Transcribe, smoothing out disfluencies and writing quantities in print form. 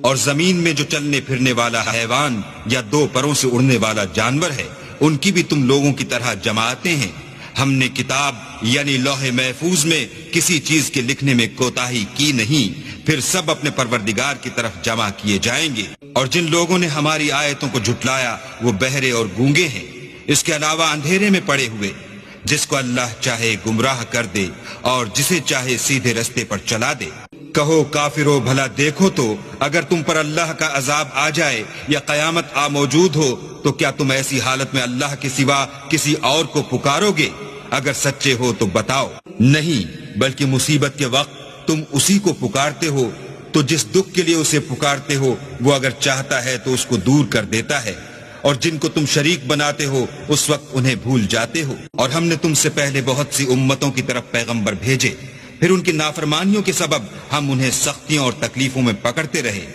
اور زمین میں جو چلنے پھرنے والا حیوان یا دو پروں سے اڑنے والا جانور ہے ان کی بھی تم لوگوں کی طرح جماعتیں ہیں۔ ہم نے کتاب یعنی لوح محفوظ میں کسی چیز کے لکھنے میں کوتاہی کی نہیں، پھر سب اپنے پروردگار کی طرف جمع کیے جائیں گے۔ اور جن لوگوں نے ہماری آیتوں کو جھٹلایا وہ بہرے اور گونگے ہیں، اس کے علاوہ اندھیرے میں پڑے ہوئے۔ جس کو اللہ چاہے گمراہ کر دے اور جسے چاہے سیدھے رستے پر چلا دے۔ کہو کافرو بھلا دیکھو تو اگر تم پر اللہ کا عذاب آ جائے یا قیامت آ موجود ہو تو کیا تم ایسی حالت میں اللہ کے سوا کسی اور کو پکارو گے؟ اگر سچے ہو تو بتاؤ۔ نہیں، بلکہ مصیبت کے وقت تم اسی کو پکارتے ہو تو جس دکھ کے لیے اسے پکارتے ہو وہ اگر چاہتا ہے تو اس کو دور کر دیتا ہے، اور جن کو تم شریک بناتے ہو اس وقت انہیں بھول جاتے ہو۔ اور ہم نے تم سے پہلے بہت سی امتوں کی طرف پیغمبر بھیجے، پھر ان کی نافرمانیوں کے سبب ہم انہیں سختیوں اور تکلیفوں میں پکڑتے رہے۔